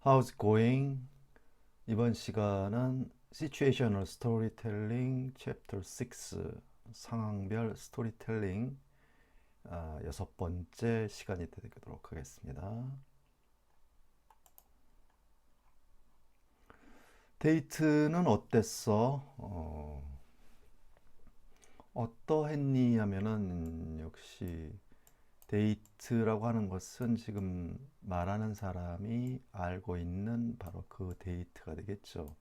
How's it going? 이번 시간은 Situational Storytelling Chapter 6 상황별 스토리텔링 여섯 번째 시간이 되도록 하겠습니다. 데이트는 어땠어? 어떠했니? 하면은 역시 데이트라고 하는 것은 지금 말하는 사람이 알고 있는 바로 그 데이트가 되겠죠.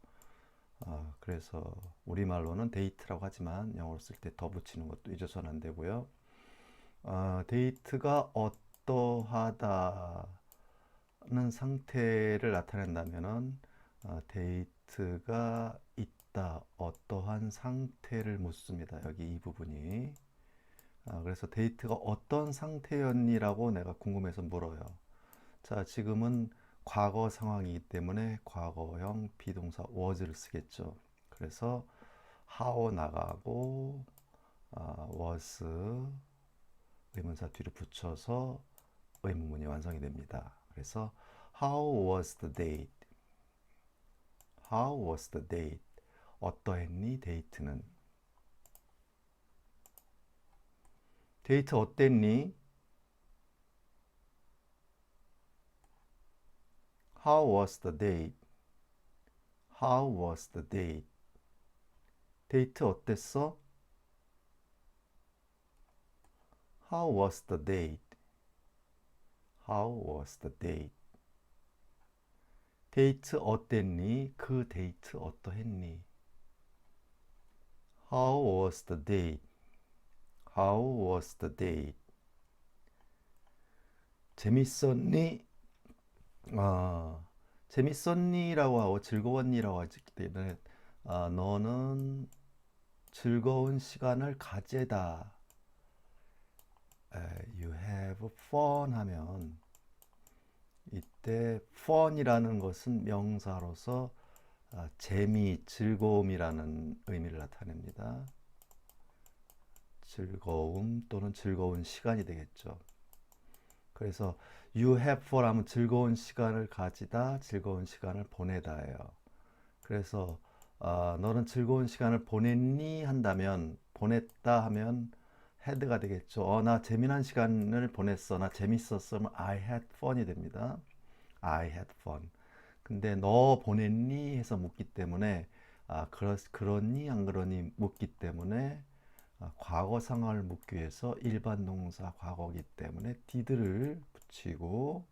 그래서 우리말로는 데이트라고 하지만 영어로 쓸 때 더 붙이는 것도 잊어서는 안 되고요. 데이트가 어떠하다는 상태를 나타낸다면은 데이트가 있다, 어떠한 상태를 묻습니다. 여기 이 부분이. 그래서 데이트가 어떤 상태였니라고 내가 궁금해서 물어요. 자, 지금은 과거 상황이기 때문에 과거형 비동사 was를 쓰겠죠. 그래서 how 나가고 was 의문사 뒤로 붙여서 의문문이 완성이 됩니다. 그래서 how was the date? How was the date? 어떠했니? 데이트는. 데이트 어땠니? How was the date? How was the date? 데이트 어땠어? How was the date? How was the date? 데이트 어땠니? 그 데이트 어떠했니? How was the date? How was the date? 재밌었니? 아, 재밌었니라고 하고 즐거웠니라고 하기 때문에 너는 즐거운 시간을 가재다. You have fun 하면 이때 fun이라는 것은 명사로서 재미, 즐거움이라는 의미를 나타냅니다. 즐거움 또는 즐거운 시간이 되겠죠. 그래서 you have fun 하면 즐거운 시간을 가지다, 즐거운 시간을 보내다예요. 그래서 너는 즐거운 시간을 보냈니? 한다면 보냈다 하면 had가 되겠죠. 나 재미난 시간을 보냈어. 나 재밌었어. 면 I had fun이 됩니다. I had fun. 근데 너 보냈니? 해서 묻기 때문에 그렇니? 안 그러니? 묻기 때문에 과거 상황을 묻기 위해서 일반 동사 과거이기 때문에 did를 붙이고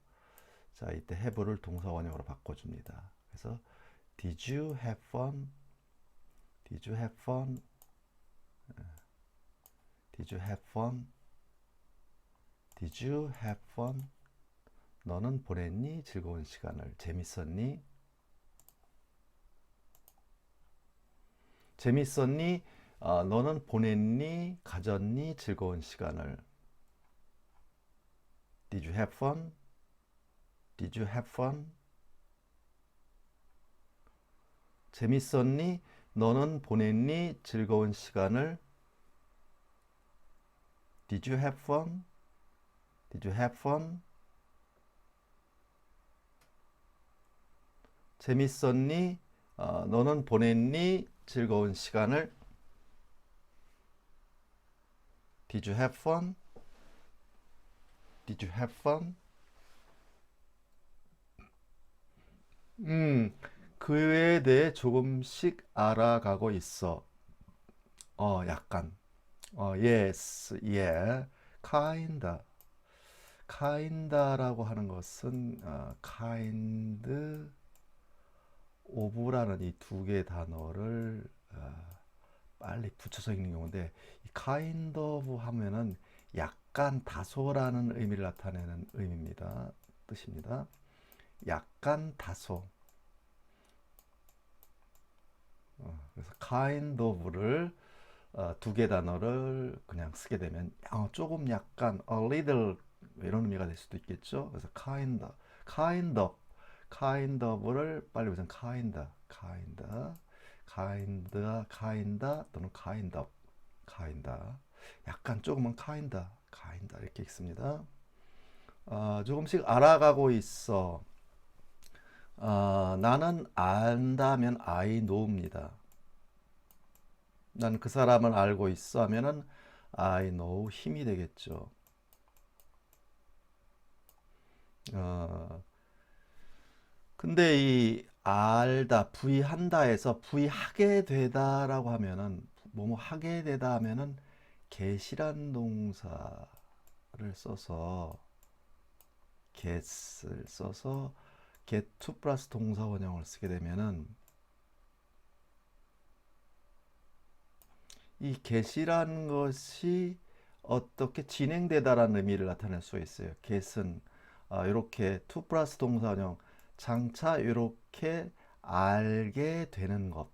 자 이때 have를 동사 원형으로 바꿔줍니다. 그래서 Did you have fun? Did you have fun? Did you have fun? Did you have fun? 너는 보냈니? 즐거운 시간을. 재밌었니? 재밌었니? 너는 보냈니? 가졌니? 즐거운 시간을. Did you have fun? Did you have fun? 재밌었니? 너는 보냈니? 즐거운 시간을. Did you have fun? Did you have fun? 재밌었니? 너는 보냈니? 즐거운 시간을. Did you have fun? Did you have fun? 그에 대해 조금씩 알아가고 있어. 약간. yes, yeah, kinda. kinda라고 하는 것은 kind of라는 이 두 개의 단어를 빨리 붙여서 읽는 경우인데 이 kind of 하면은 약간 다소라는 의미를 나타내는 의미입니다. 뜻입니다. 약간 다소. 그래서 kind of를 두 개 단어를 그냥 쓰게 되면 조금 약간 a little 이런 의미가 될 수도 있겠죠. 그래서 kind of, kind of를 빨리 보면 kinda 또는 kind 약간 조금은 kind 이렇게 읽습니다. 조금씩 알아가고 있어. 나는 안다면 I know입니다. 난 그 사람을 알고 있어 하면은 I know 힘이 되겠죠. 어, 근데 이 알다, 부의한다에서 부의하게 되다라고 하면은 뭐뭐 하게 되다 하면은 get이란 동사를 써서 get을 써서 get to 플러스 동사 원형을 쓰게 되면은 이 get이란 것이 어떻게 진행되다라는 의미를 나타낼 수 있어요. get은 이렇게 to 플러스 동사 원형 장차 이렇게 알게 되는 것.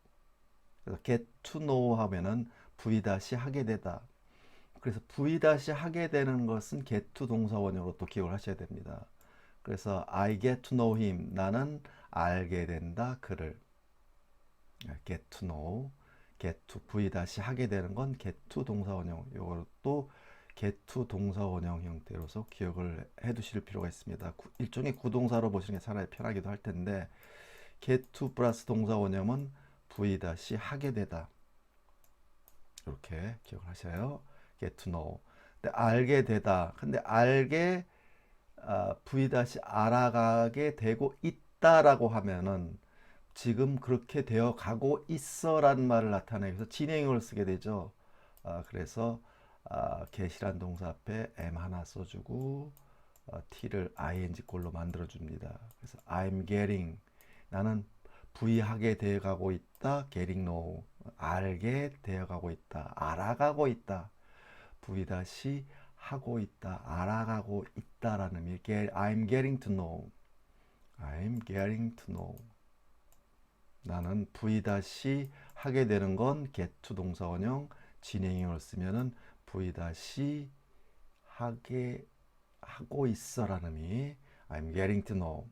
그래서 get to know 하면은 v 다시 하게 되다. 그래서 v 다시 하게 되는 것은 get to 동사 원형으로 또 기억을 하셔야 됩니다. 그래서 I get to know him. 나는 알게 된다 그를. get to know, get to v 다시 하게 되는 건 get to 동사 원형. 이것도 get to 동사 원형 형태로서 기억을 해 두실 필요가 있습니다. 일종의 구동사로 보시는 게 차라리 편하기도 할 텐데 get to 플러스 동사 원형은 v 다시 하게 되다. 이렇게 기억을 하셔요. get to know. 근데 알게 되다. 근데 알게 v 다시 알아가게 되고 있다라고 하면은 지금 그렇게 되어 가고 있어라는 말을 나타내기 위해서 진행형을 쓰게 되죠. 그래서 get이란 동사 앞에 m 하나 써주고 t를 ing 꼴로 만들어 줍니다. 그래서 I'm getting 나는 부의하게 되어 가고 있다. getting know 알게 되어 가고 있다. 알아가고 있다. 부의 다시 하고 있다. 알아가고 있다라는 의미. I'm getting to know. I'm getting to know. 나는 v 다시 하게 되는 건 get to 동사 원형 진행형을 쓰면은 v 다시 하게 하고 있어라는 의미. I'm getting to know.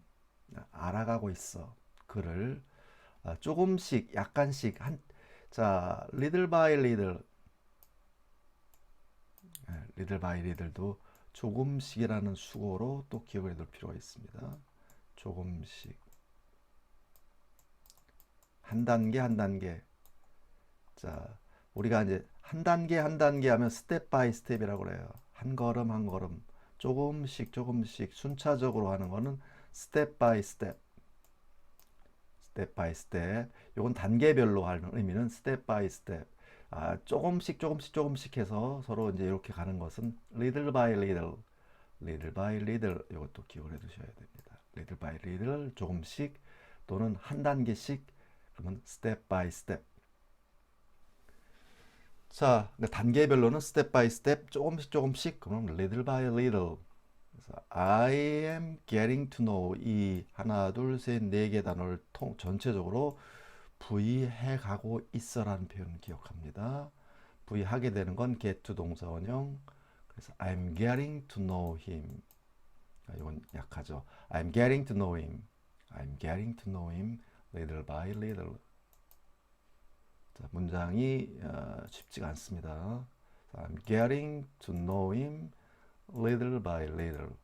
알아가고 있어. 그를 조금씩 약간씩 자 little by little little by little도 조금씩이라는 수고로 또 기억을 해둘 필요가 있습니다. 조금씩 한 단계 한 단계. 자, 우리가 이제 한 단계 한 단계 하면 스텝 바이 스텝이라고 그래요. 한 걸음 한 걸음 조금씩 조금씩 순차적으로 하는 거는 스텝 바이 스텝. 스텝 바이 스텝. 요건 단계별로 하는 의미는 스텝 바이 스텝. 조금씩 조금씩 조금씩 해서 서로 이제 이렇게 가는 것은 little by little. little by little 이것도 기억을 해 두셔야 됩니다. little by little 조금씩 또는 한 단계씩 그러면 step by step. 자, 단계별로는 step by step 조금씩 조금씩 그러면 little by little. 그래서 I am getting to know 이 하나 둘셋네 개 단어를 전체적으로 부의해 가고 있어라는 표현을 기억합니다. 부의하게 되는 건 get to 동사 원형. 그래서 I'm getting to know him. 이건 약하죠. I'm getting to know him. I'm getting to know him little by little. 자, 문장이 쉽지가 않습니다. I'm getting to know him little by little.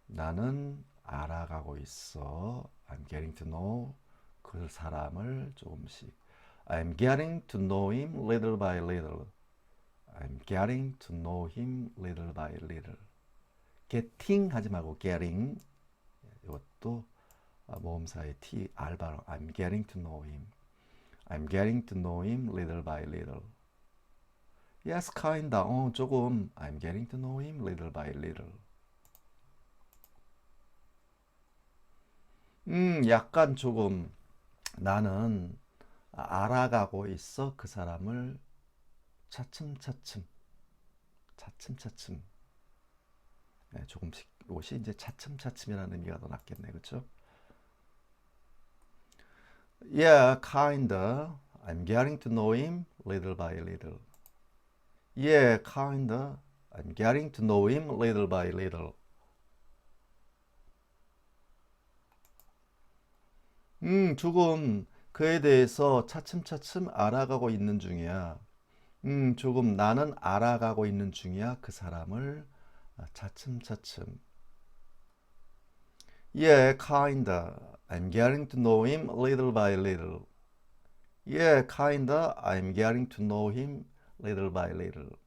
나는 알아가고 있어. I'm getting to know 그 사람을 조금씩. I'm getting to know him little by little. I'm getting to know him little by little. getting 하지 말고 getting. 이것도 모음사의 T 알바로 I'm getting to know him. I'm getting to know him little by little. Yes, kinda. 조금. I'm getting to know him little by little. 약간 조금. 나는 알아가고 있어. 그 사람을 차츰차츰. 차츰차츰. 네, 조금씩. 이것이 이제 차츰차츰이라는 의미가 더 낫겠네. 그렇죠? Yeah, kinda. I'm getting to know him little by little. Yeah, kinda. I'm getting to know him little by little. 조금 그에 대해서 차츰차츰 알아가고 있는 중이야. 조금 나는 알아가고 있는 중이야. 그 사람을 차츰차츰. Yeah, kinda. I'm getting to know him little by little. Yeah, kinda. I'm getting to know him little by little.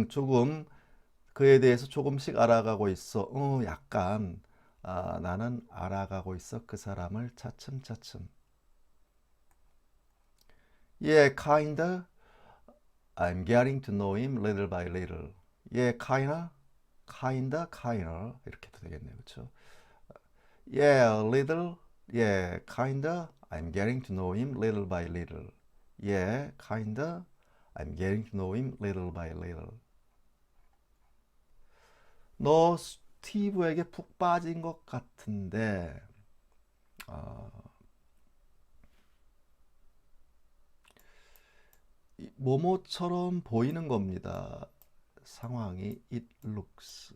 조금 그에 대해서 조금씩 알아가고 있어. 약간 나는 알아가고 있어. 그 사람을 차츰차츰. Yeah, kinda. I'm getting to know him little by little. Yeah, kinda 이렇게 도 되겠네요. 그렇죠? Yeah, little. Yeah, kinda. I'm getting to know him little by little. Yeah, kinda. I'm getting to know him little by little. 너 스티브에게 푹 빠진 것 같은데, 아, 뭐뭐처럼 보이는 겁니다. 상황이 it looks.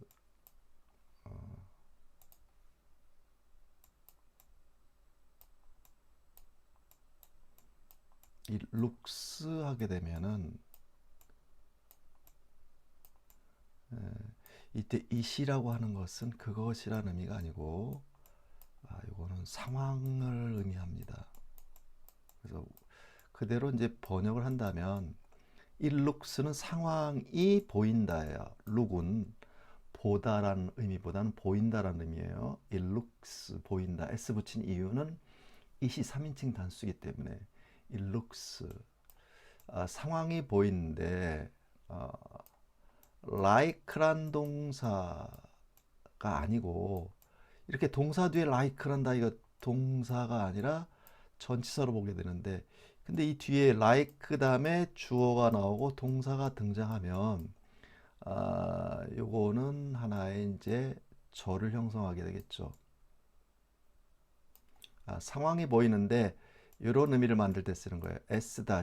it looks 하게 되면은 이때 it이라고 하는 것은 그것이라는 의미가 아니고 이거는 상황을 의미합니다. 그래서 그대로 이제 번역을 한다면 it looks는 상황이 보인다예요. look은 보다라는 의미보다는 보인다라는 의미예요. it looks 보인다. s 붙인 이유는 it이 3인칭 단수이기 때문에 it looks 상황이 보이는데 like란 동사가 아니고 이렇게 동사 뒤에 like란다 이거 동사가 아니라 전치사로 보게 되는데 근데 이 뒤에 like 다음에 주어가 나오고 동사가 등장하면 요거는 하나의 이제 절을 형성하게 되겠죠. 상황이 보이는데 이런 의미를 만들 때 쓰는 거예요. S-가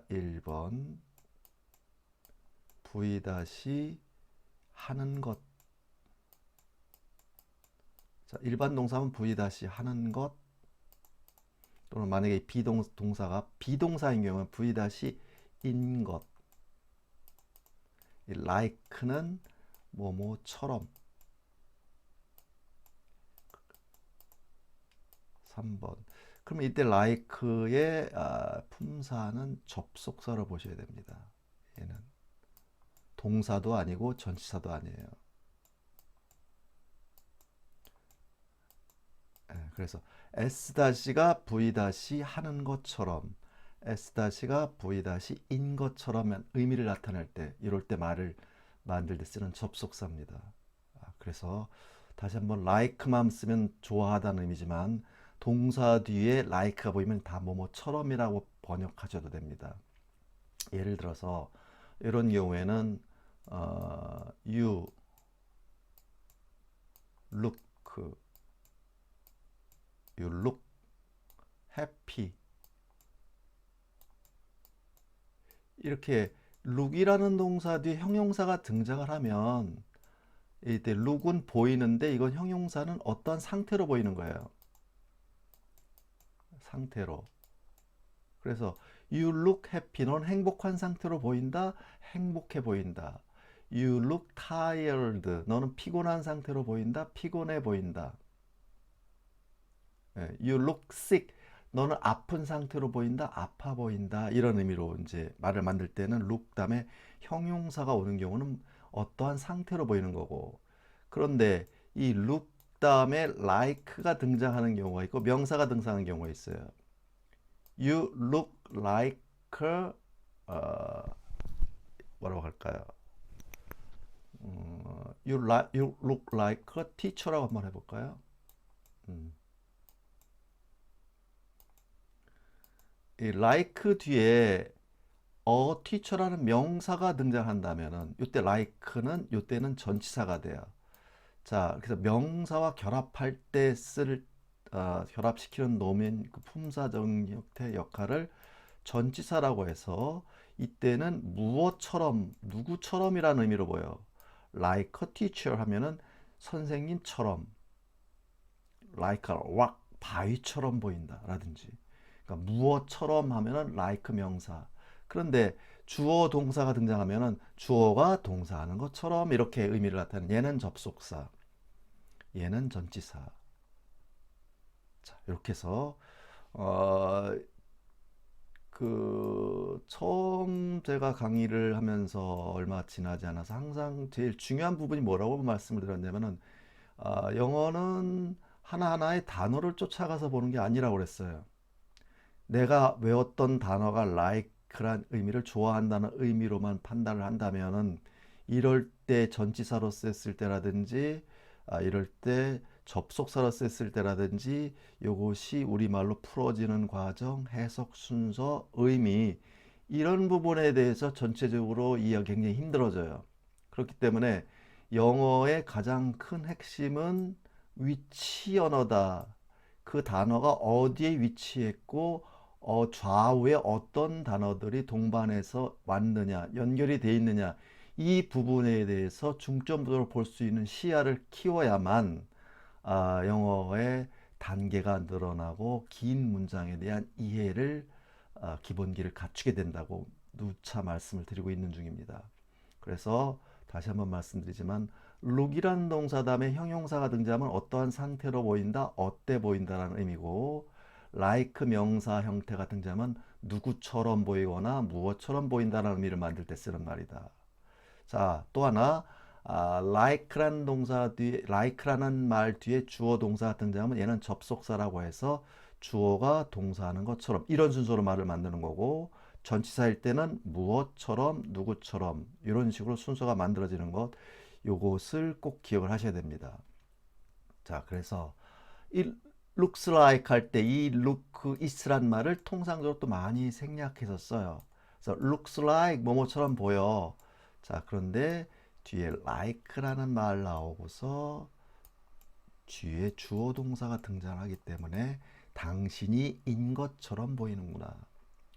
1번 V- 하는 것. 자, 일반 동사면 V- 하는 것 또는 만약에 비동사가 비동사인 경우는 V- 인 것. 이 like는 뭐뭐처럼 3번. 그러면 이때 like의 품사는 접속사로 보셔야 됩니다. 얘는 동사도 아니고 전치사도 아니에요. 그래서 S-가 V- 하는 것처럼 S-가 V- 인 것처럼 의미를 나타낼 때 이럴 때 말을 만들 때 쓰는 접속사입니다. 그래서 다시 한번 like만 쓰면 좋아하다는 의미지만 동사 뒤에 like가 보이면 다 뭐뭐처럼이라고 번역하셔도 됩니다. 예를 들어서 이런 경우에는 you look you look happy 이렇게 look이라는 동사 뒤에 형용사가 등장을 하면 이때 look은 보이는데 이건 형용사는 어떠한 상태로 보이는 거예요. 상태로. 그래서 you look happy 넌 행복한 상태로 보인다. 행복해 보인다. You look tired 너는 피곤한 상태로 보인다. 피곤해 보인다. You look sick 너는 아픈 상태로 보인다. 아파 보인다. 이런 의미로 이제 말을 만들 때는 look 다음에 형용사가 오는 경우는 어떠한 상태로 보이는 거고 그런데 이 look 다음에 like가 등장하는 경우가 있고 명사가 등장하는 경우가 있어요. You look like 뭐라고 할까요? you look like a teacher라고 한번 해볼까요? 이 like 뒤에 a teacher라는 명사가 등장한다면은 이때 like는 이때는 전치사가 돼요. 자, 그래서 명사와 결합할 때 쓸 결합시키는 노멘 그 품사적 형태 역할을 전치사라고 해서 이때는 무엇처럼 누구처럼이라는 의미로 보여. like a teacher 하면은 선생님처럼 like a rock 바위처럼 보인다 라든지 그러니까 무엇처럼 하면은 like 명사 그런데 주어 동사가 등장하면은 주어가 동사하는 것처럼 이렇게 의미를 나타내는, 얘는 접속사, 얘는 전치사. 자, 이렇게 해서 어, 처음 제가 강의를 하면서 얼마 지나지 않아서 항상 제일 중요한 부분이 뭐라고 말씀을 드렸냐면은, 영어는 하나하나의 단어를 쫓아가서 보는 게 아니라고 그랬어요. 내가 외웠던 단어가 like란 의미를 좋아한다는 의미로만 판단을 한다면은, 이럴 때 전치사로 썼을 때라든지, 이럴 때 접속사로 썼을 때라든지, 요것이 우리말로 풀어지는 과정, 해석 순서, 의미, 이런 부분에 대해서 전체적으로 이해하기 굉장히 힘들어져요. 그렇기 때문에 영어의 가장 큰 핵심은 위치 언어다. 그 단어가 어디에 위치했고 좌우에 어떤 단어들이 동반해서 왔느냐, 연결이 돼 있느냐, 이 부분에 대해서 중점적으로 볼 수 있는 시야를 키워야만 영어의 단계가 늘어나고 긴 문장에 대한 이해를, 기본기를 갖추게 된다고 누차 말씀을 드리고 있는 중입니다. 그래서 다시 한번 말씀드리지만, look이란 동사 다음에 형용사가 등장하면 어떠한 상태로 보인다, 어때 보인다라는 의미고, like 명사 형태가 등장하면 누구처럼 보이거나 무엇처럼 보인다라는 의미를 만들 때 쓰는 말이다. 자, 또 하나, like라는 동사 뒤에, like라는 말 뒤에 주어 동사가 등장하면 얘는 접속사라고 해서 주어가 동사하는 것처럼, 이런 순서로 말을 만드는 거고, 전치사일 때는 무엇처럼, 누구처럼, 이런 식으로 순서가 만들어지는 것, 요것을 꼭 기억을 하셔야 됩니다. 자, 그래서 이 looks like 할 때 이 look is란 말을 통상적으로 또 많이 생략해서 써요. 그래서 looks like 뭐뭐처럼 보여. 자, 그런데 뒤에 like라는 말 나오고서 뒤에 주어 동사가 등장하기 때문에 당신이 인 것처럼 보이는구나.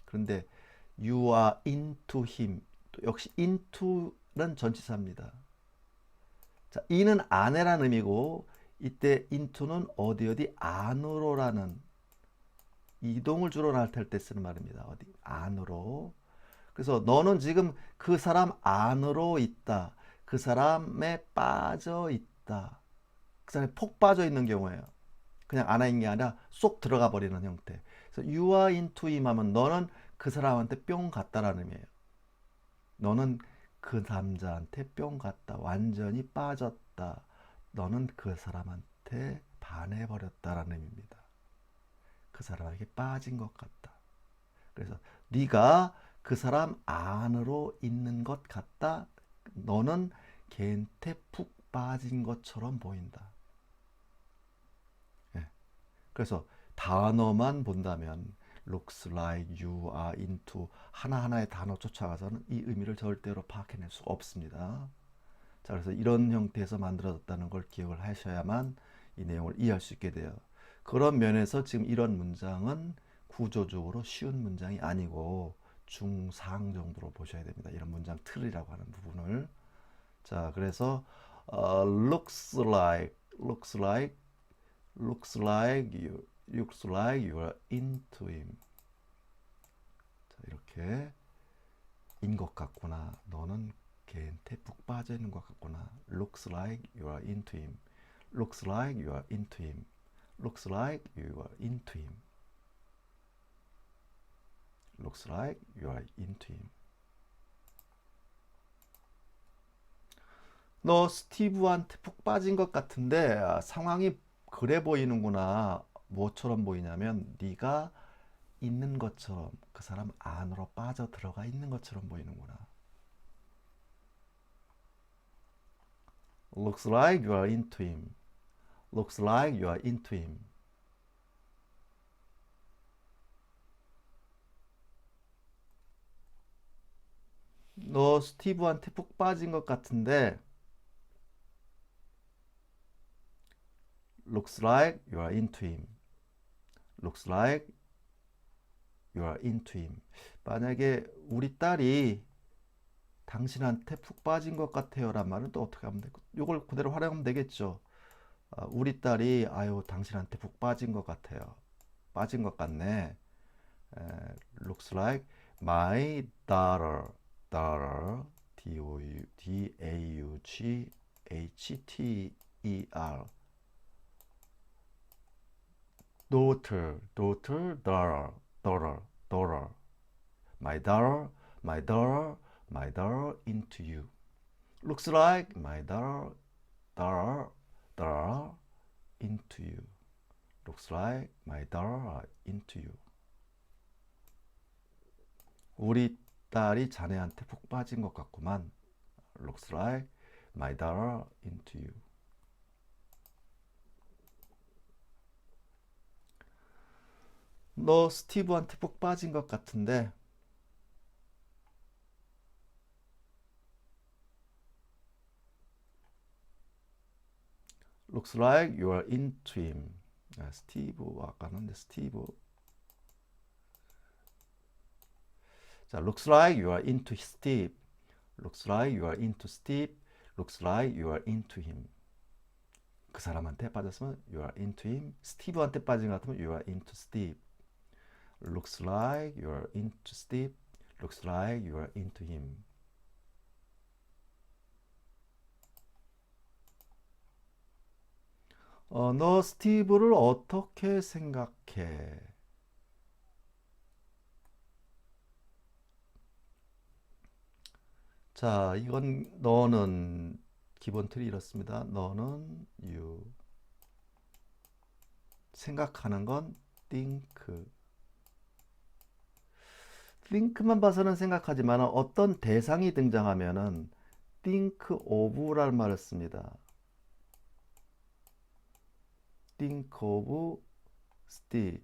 그런데 you are into him, 또 역시 into는 전치사입니다. 자, in은 안에라는 의미고, 이때 into는 어디 어디 안으로라는, 이동을 주로 나타낼 때 쓰는 말입니다. 어디 안으로. 그래서 너는 지금 그 사람 안으로 있다, 그 사람에 빠져 있다, 그 사람에 폭 빠져 있는 경우예요. 그냥 안에 있는 게 아니라 쏙 들어가 버리는 형태. 그래서 you are into him 하면 너는 그 사람한테 뿅 갔다라는 의미예요. 너는 그 남자한테 뿅 갔다, 완전히 빠졌다, 너는 그 사람한테 반해버렸다라는 의미입니다. 그 사람에게 빠진 것 같다. 그래서 네가 그 사람 안으로 있는 것 같다, 너는 걔한테 푹 빠진 것처럼 보인다. 예. 그래서 단어만 본다면 looks like, you are into, 하나하나의 단어 쫓아가서는 이 의미를 절대로 파악해낼 수가 없습니다. 자, 그래서 이런 형태에서 만들어졌다는 걸 기억을 하셔야만 이 내용을 이해할 수 있게 돼요. 그런 면에서 지금 이런 문장은 구조적으로 쉬운 문장이 아니고 중상 정도로 보셔야 됩니다. 이런 문장 틀이라고 하는 부분을. 자, 그래서 looks like, looks like, looks like you, looks like you are into him. 자, 이렇게 인 것 같구나, 너는 걔한테 푹 빠져 있는 것 같구나. Looks like you are into him. Looks like you are into him. Looks like you are into him. Looks like you are into him. 너 스티브한테 푹 빠진 것 같은데, 상황이 그래 보이는구나. 뭐처럼 보이냐면 네가 있는 것처럼, 그 사람 안으로 빠져 들어가 있는 것처럼 보이는구나. Looks like you are into him. Looks like you are into him. 너 스티브한테 푹 빠진 것 같은데, looks like you are into him. Looks like you are into him. 만약에 우리 딸이 당신한테 푹 빠진 것 같아요 란 말은 또 어떻게 하면 되고, 이걸 그대로 활용하면 되겠죠. 우리 딸이 아유 당신한테 푹 빠진 것 같아요, 빠진 것 같네. looks like, My daughter, daughter, D-A-U-G-H-T-E-R, daughter, daughter, daughter, daughter, daughter. My daughter, my daughter, my daughter into you. Looks like my daughter, daughter, daughter into you. Looks like my daughter into you. 우리 딸이 자네한테 푹 빠진 것 같구만. Looks like my daughter into you. 너 스티브한테 푹 빠진 것 같은데. Looks like you are into him. 스티브 아까는 스티브. 자, looks like you are into Steve. Looks like you are into Steve. Looks like you are into him. 그 사람한테 빠졌으면 you are into him. 스티브한테 빠진 것 같으면 you are into Steve. Looks like you are into Steve. Looks like you are into him. 너 스티브를 어떻게 생각해? 자, 이건 너는 기본 틀이 이렇습니다. 너는 you. 생각하는 건 think. think만 봐서는 생각하지만 어떤 대상이 등장하면은 think of라는 말을 씁니다. think of Steve.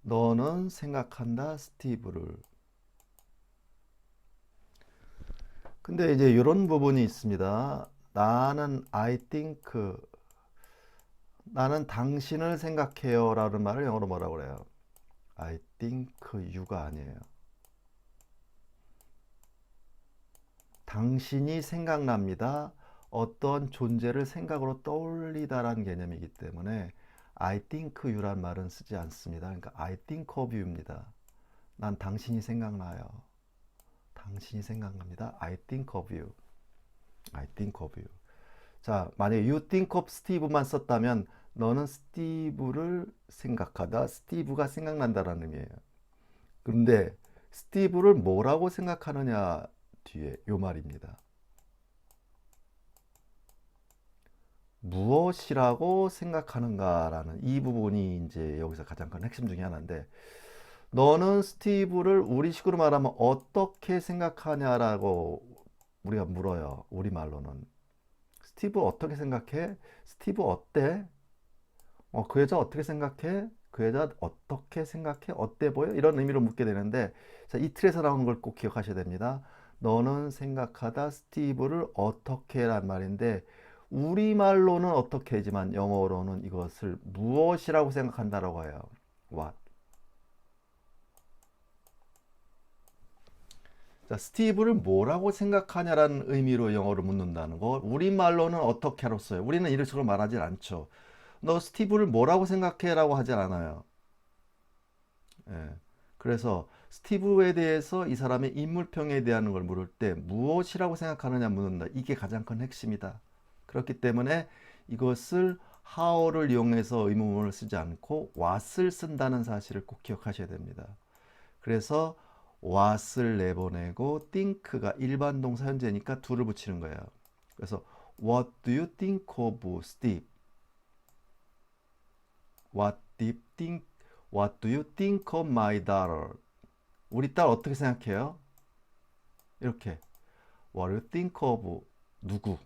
너는 생각한다 스티브를. 근데 이제 이런 부분이 있습니다. 나는 I think, 나는 당신을 생각해요 라는 말을 영어로 뭐라고 그래요? I think you가 아니에요. 당신이 생각납니다. 어떤 존재를 생각으로 떠올리다라는 개념이기 때문에 I think you란 말은 쓰지 않습니다. 그러니까 I think of you입니다. 난 당신이 생각나요. 당신이 생각납니다. I think of you. I think of you. 자, 만약에 you think of Steve만 썼다면 너는 스티브를 생각하다. 스티브가 생각난다라는 의미예요. 그런데 스티브를 뭐라고 생각하느냐 뒤에 요 말입니다. 무엇이라고 생각하는가라는 이 부분이 이제 여기서 가장 큰 핵심 중에 하나인데, 너는 스티브를 우리식으로 말하면 어떻게 생각하냐라고 우리가 물어요. 우리말로는. 스티브 어떻게 생각해? 스티브 어때? 그 여자 어떻게 생각해? 그 여자 어떻게 생각해? 어때 보여? 이런 의미로 묻게 되는데, 자, 이 틀에서 나오는 걸 꼭 기억하셔야 됩니다. 너는 생각하다 스티브를 어떻게 란 말인데, 우리말로는 어떻게지만 영어로는 이것을 무엇이라고 생각한다라고 해요. What. 자, 스티브를 뭐라고 생각하냐라는 의미로 영어로 묻는다는 거. 우리말로는 어떻게로 써요. 우리는 이런 식으로 말하지 않죠. 너 스티브를 뭐라고 생각해라고 하지 않아요. 예. 그래서 스티브에 대해서 이 사람의 인물평에 대한 걸 물을 때 무엇이라고 생각하느냐 묻는다. 이게 가장 큰 핵심이다. 그렇기 때문에 이것을 how를 이용해서 의문문을 쓰지 않고 what을 쓴다는 사실을 꼭 기억하셔야 됩니다. 그래서 what을 내보내고 think가 일반 동사 현재니까 do를 붙이는 거예요. 그래서 what do you think of Steve? What do you think of my daughter? 우리 딸 어떻게 생각해요? 이렇게 What do you think of 누구?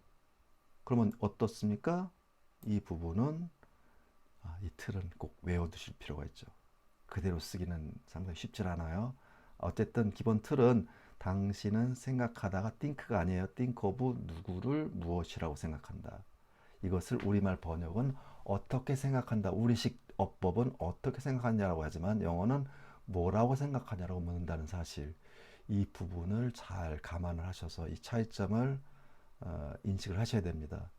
그러면 어떻습니까? 이 부분은 이 틀은 꼭 외워두실 필요가 있죠. 그대로 쓰기는 상당히 쉽지 않아요. 어쨌든 기본 틀은 당신은 생각하다가 think가 아니에요. think of 누구를 무엇이라고 생각한다. 이것을 우리말 번역은 어떻게 생각한다. 우리식 어법은 어떻게 생각하냐라고 하지만 영어는 뭐라고 생각하냐라고 묻는다는 사실. 이 부분을 잘 감안을 하셔서 이 차이점을 인식을 하셔야 됩니다.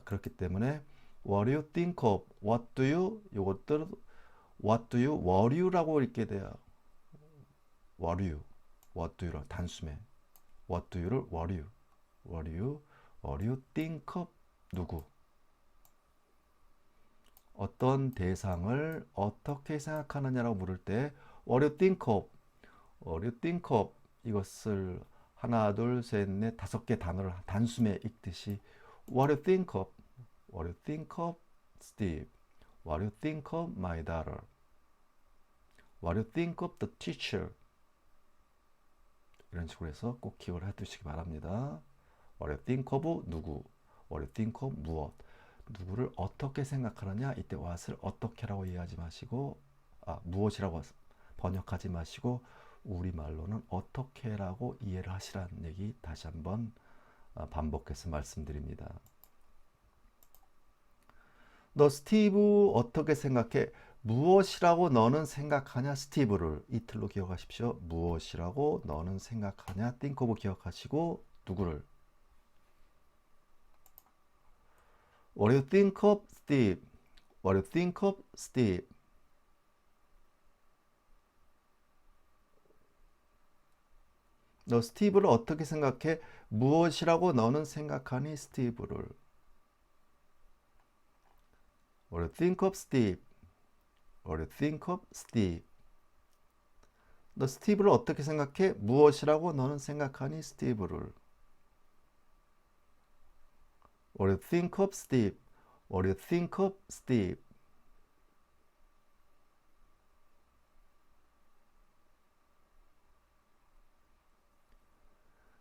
그렇기 때문에 What do you think of? What do you? 이것들 What do you? worry라고 읽게 돼요. worry. What do you를 단수매. What do you를 worry. worry. What do you think of? 누구? 어떤 대상을 어떻게 생각하느냐라고 물을 때 What do you think of? What do you think of? 이것을 하나, 둘, 셋, 넷, 다섯 개 단어를 단숨에 읽듯이 What do you think of? What do you think of Steve? What do you think of my daughter? What do you think of the teacher? 이런 식으로 해서 꼭 기억을 해두시기 바랍니다. What do you think of 누구? What do you think of 무엇? 누구를 어떻게 생각하느냐? 이때 what을 어떻게라고 이해하지 마시고 무엇이라고 번역하지 마시고 우리말로는 어떻게라고 이해를 하시라는 얘기 다시 한번 반복해서 말씀드립니다. 너 스티브 어떻게 생각해? 무엇이라고 너는 생각하냐? 스티브를 이틀로 기억하십시오. 무엇이라고 너는 생각하냐? think of 기억하시고 누구를? What do you think of Steve? What do you think of Steve? 너 스티브를 어떻게 생각해? 무엇이라고 너는 생각하니? 스티브를. What do you think of Steve? What do you think of Steve? 너 스티브를 어떻게 생각해? 무엇이라고 너는 생각하니? 스티브를. What do you think of Steve? What do you think of Steve?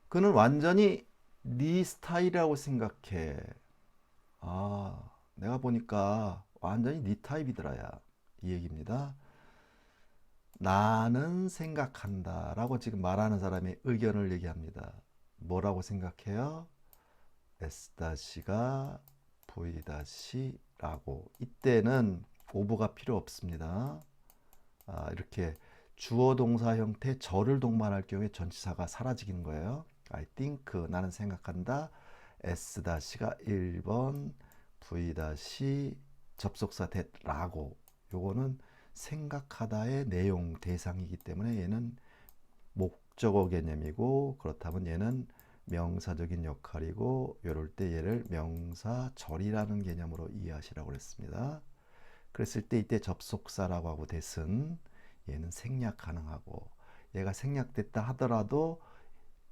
그는 완전히 네 스타일이라고 생각해. 내가 보니까 완전히 네 타입이더라야. 이 얘기입니다. 나는 생각한다 라고 지금 말하는 사람의 의견을 얘기합니다. 뭐라고 생각해요? S-가 V-라고. 이때는 오버가 필요 없습니다. 이렇게 주어 동사 형태 절을 동반할 경우에 전치사가 사라지는 거예요. I think 나는 생각한다. S-가 1번 V- 접속사 that라고. 요거는 생각하다의 내용 대상이기 때문에 얘는 목적어 개념이고 그렇다면 얘는 명사적인 역할이고 이럴 때 얘를 명사절이라는 개념으로 이해하시라고 그랬습니다. 그랬을 때 이때 접속사라고 하고 that은 얘는 생략 가능하고 얘가 생략됐다 하더라도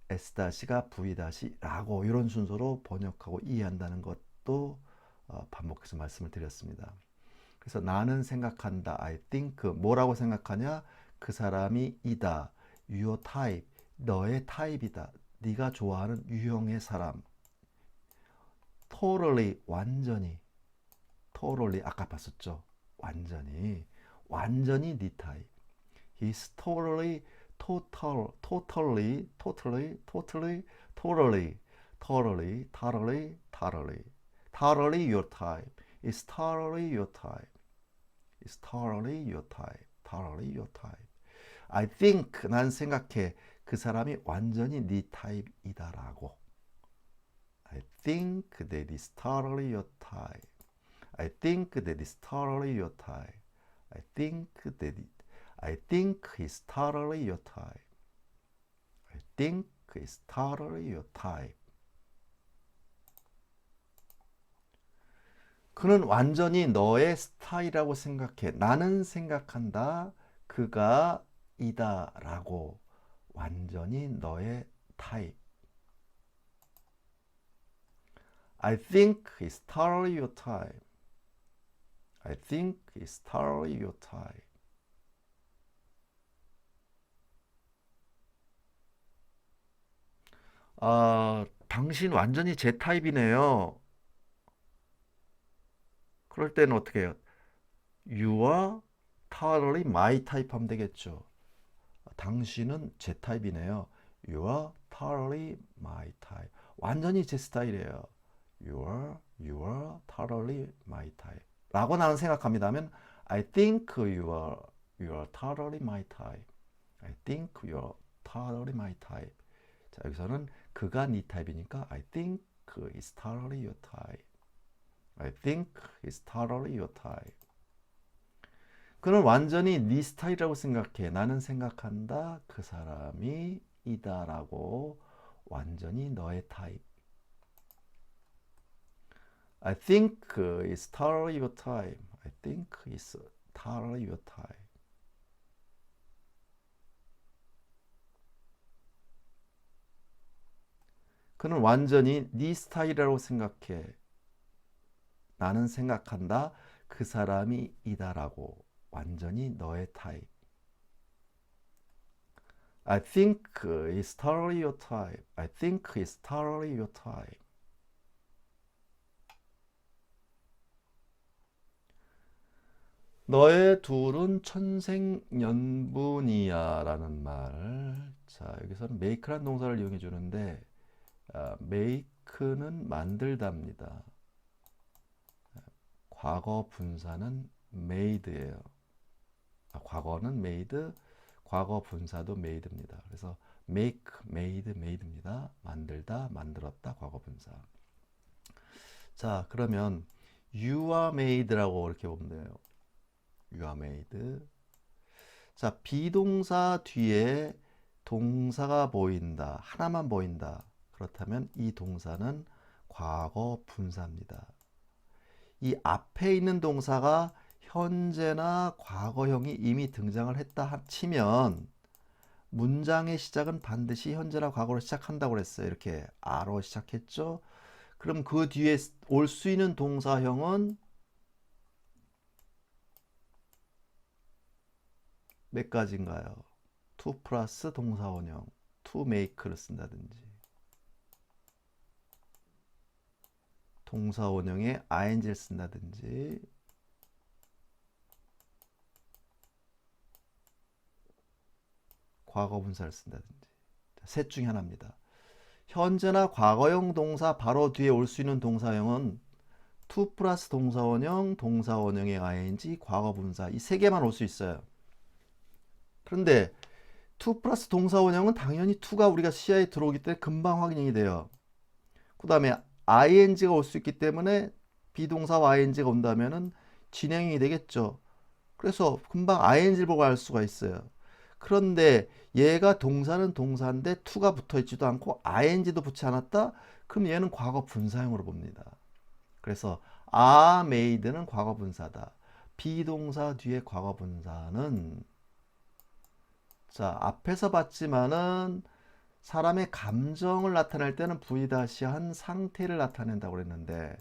S-가 V-라고 이런 순서로 번역하고 이해한다는 것도 반복해서 말씀을 드렸습니다. 그래서 나는 생각한다. I think 뭐라고 생각하냐? 그 사람이 이다. Your type 너의 타입이다. 네가 좋아하는 유형의 사람. Totally 완전히 totally 아까 봤었죠. 완전히 네 타입. He's totally totally your type. It's totally your type. It's totally your type. Totally your type. I think 난 생각해 그 사람이 완전히 네 타입이다라고. I think that is totally your type. I think that is totally your type. I think he's totally your type. I think he's totally your type. 그는 완전히 너의 스타일이라고 생각해. 나는 생각한다. 그가 이다라고. 완전히 너의 타입. I think he's totally your type. I think he's totally your type. 당신 완전히 제 타입이네요. 그럴 때는 어떻게 해요? You are totally my type 하면 되겠죠. 당신은 제 타입이네요. You are totally my type. 완전히 제 스타일이에요. You are totally my type. 라고 나는 생각합니다. 하면 I think you are totally my type. I think you are totally my type. 자, 여기서는 그가 네 타입이니까 I think is totally your type. I think it's totally your type. 그는 완전히 네 스타일이라고 생각해. 나는 생각한다. 그 사람이 이다라고 완전히 너의 타입. I think it's totally your type. I think it's totally your type. 그는 완전히 네 스타일이라고 생각해. 나는 생각한다. 그 사람이 이다라고 완전히 너의 타입. I think it's totally your type. I think it's totally your type. 너의 둘은 천생연분이야 라는 말. 자, 여기서는 make라는 동사를 이용해 주는데 make는 만들다입니다. 과거 분사는 made예요. 과거는 made, 과거 분사도 made입니다. 그래서 make, made, made입니다. 만들다, 만들었다, 과거 분사. 자, 그러면 you are made라고 이렇게 보면 돼요. You are made. 자, 비동사 뒤에 동사가 보인다. 하나만 보인다. 그렇다면 이 동사는 과거 분사입니다. 이 앞에 있는 동사가 현재나 과거형이 이미 등장을 했다 치면 문장의 시작은 반드시 현재나 과거로 시작한다고 그랬어요. 이렇게 R로 시작했죠. 그럼 그 뒤에 올 수 있는 동사형은 몇 가지인가요? to 플러스 동사원형, to make를 쓴다든지 동사원형에 ing를 쓴다든지 과거분사를 쓴다든지 셋 중에 하나입니다. 현재나 과거형 동사 바로 뒤에 올 수 있는 동사형은 to 플러스 동사원형, 동사원형의 ing, 과거분사 이 세 개만 올 수 있어요. 그런데 to 플러스 동사원형은 당연히 to가 우리가 시야에 들어오기 때문에 금방 확인이 돼요. 그 다음에 ing가 올 수 있기 때문에 비동사와 ing가 온다면은 진행이 되겠죠. 그래서 금방 ing를 보고 알 수가 있어요. 그런데 얘가 동사는 동사인데 to가 붙어 있지도 않고 ing도 붙지 않았다? 그럼 얘는 과거 분사형으로 봅니다. 그래서 are made는 과거 분사다. 비동사 뒤에 과거 분사는 자, 앞에서 봤지만은 사람의 감정을 나타낼 때는 V-한 상태를 나타낸다고 그랬는데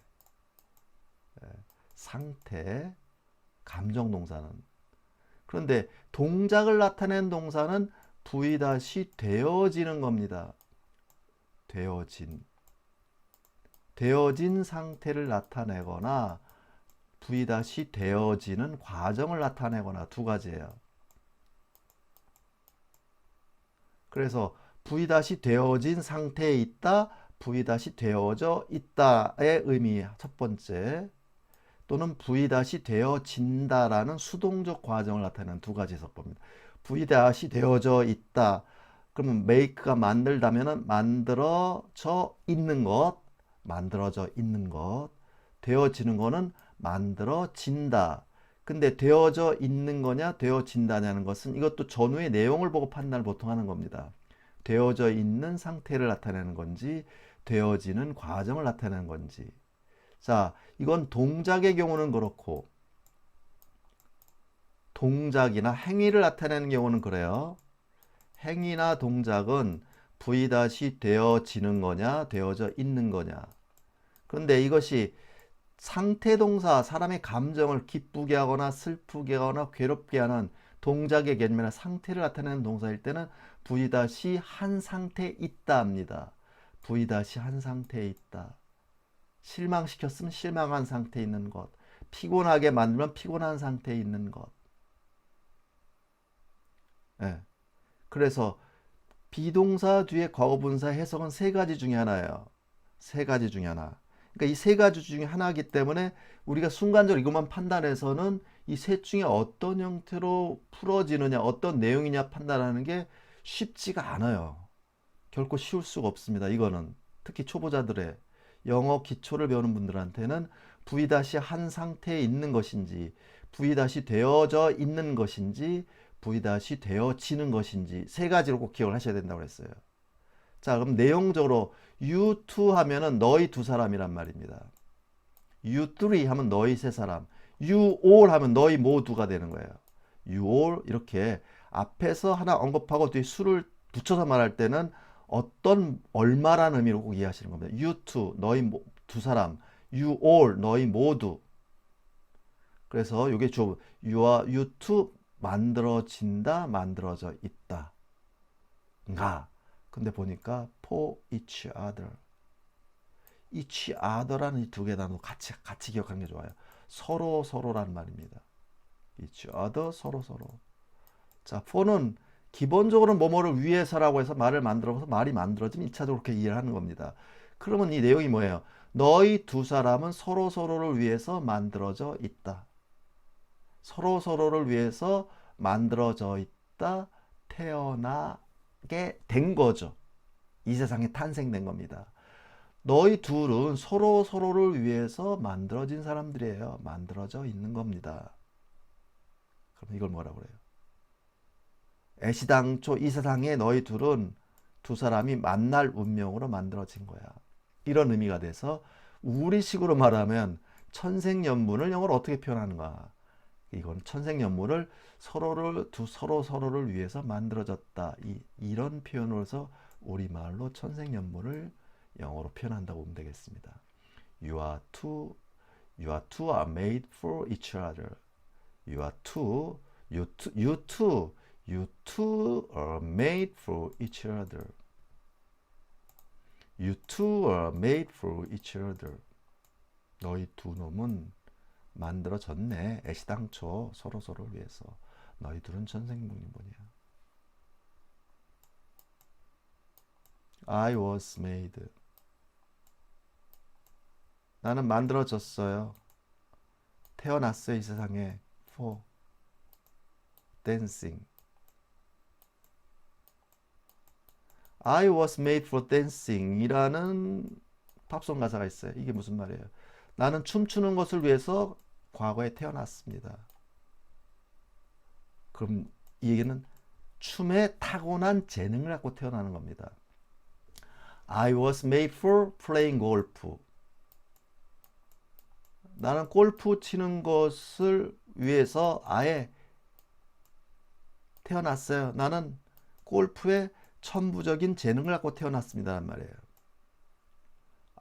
상태, 감정 동사는 그런데 동작을 나타낸 동사는 V-되어지는 겁니다. 되어진 상태를 나타내거나 V-되어지는 과정을 나타내거나 두 가지예요. 그래서 V-되어진 상태에 있다, V-되어져 있다의 의미 첫 번째 또는 V-되어진다라는 수동적 과정을 나타내는 두 가지 해석법입니다. V-되어져 있다. 그러면 make가 만들다면은 만들어져 있는 것, 만들어져 있는 것. 되어지는 거는 만들어진다. 근데 되어져 있는 거냐, 되어진다냐는 것은 이것도 전후의 내용을 보고 판단을 보통 하는 겁니다. 되어져 있는 상태를 나타내는 건지, 되어지는 과정을 나타내는 건지. 자, 이건 동작의 경우는 그렇고, 동작이나 행위를 나타내는 경우는 그래요. 행위나 동작은 V-되어지는 거냐, 되어져 있는 거냐. 그런데 이것이 상태 동사, 사람의 감정을 기쁘게 하거나 슬프게 하거나 괴롭게 하는 동작의 개념이나 상태를 나타내는 동사일 때는 V-한 상태에 있다 합니다. V-한 상태에 있다. 실망시켰으면 실망한 상태에 있는 것. 피곤하게 만들면 피곤한 상태에 있는 것. 네. 그래서 비동사 뒤에 과거분사 해석은 세 가지 중에 하나예요. 세 가지 중에 하나. 그러니까 이 세 가지 중에 하나이기 때문에 우리가 순간적으로 이것만 판단해서는 이 셋 중에 어떤 형태로 풀어지느냐, 어떤 내용이냐 판단하는 게 쉽지가 않아요. 결코 쉬울 수가 없습니다. 이거는 특히 초보자들의 영어 기초를 배우는 분들한테는 V-한 상태에 있는 것인지, V-되어져 있는 것인지, V-되어지는 것인지 세 가지로 꼭 기억을 하셔야 된다고 했어요. 자, 그럼 내용적으로 you two 하면은 너희 두 사람이란 말입니다. you three 하면 너희 세 사람, you all 하면 너희 모두가 되는 거예요. you all 이렇게 앞에서 하나 언급하고 뒤에 수를 붙여서 말할 때는 어떤 얼마라는 의미로 꼭 이해하시는 겁니다. you two 너희 두 사람, you all 너희 모두. 그래서 이게 좀 you two 만들어진다, 만들어져 있다. 가. 근데 보니까 for each other. each other라는 이 두 개 단어 같이 기억하는 게 좋아요. 서로라는 말입니다. each other, 서로. 자, for는 기본적으로 뭐뭐를 위해서라고 해서 말을 만들어서 말이 만들어지면 1차적으로 그렇게 이해를 하는 겁니다. 그러면 이 내용이 뭐예요? 너희 두 사람은 서로를 위해서 만들어져 있다. 서로를 위해서 만들어져 있다. 태어나게 된 거죠. 이 세상에 탄생된 겁니다. 너희 둘은 서로를 위해서 만들어진 사람들이에요. 만들어져 있는 겁니다. 그럼 이걸 뭐라고 그래요? 애시당초 이 세상에 너희 둘은 두 사람이 만날 운명으로 만들어진 거야. 이런 의미가 돼서 우리식으로 말하면 천생연분을 영어로 어떻게 표현하는가? 이건 천생연분을 서로를 위해서 만들어졌다. 이런 표현으로서 우리말로 천생연분을 영어로 표현한다고 보면 되겠습니다. You two are made for each other. You two are made for each other. You two are made for each other. 너희 두 놈은 만들어졌네. 애시당초 서로를 위해서. 너희 둘은 천생연분이야. I was made. 나는 만들어졌어요. 태어났어요. 이 세상에. For dancing. I was made for dancing 이라는 팝송 가사가 있어요. 이게 무슨 말이에요? 나는 춤추는 것을 위해서 과거에 태어났습니다. 그럼 이 얘기는 춤에 타고난 재능을 갖고 태어나는 겁니다. I was made for playing golf. 나는 골프 치는 것을 위해서 아예 태어났어요. 나는 골프에 천부적인 재능을 갖고 태어났습니다란 말이에요.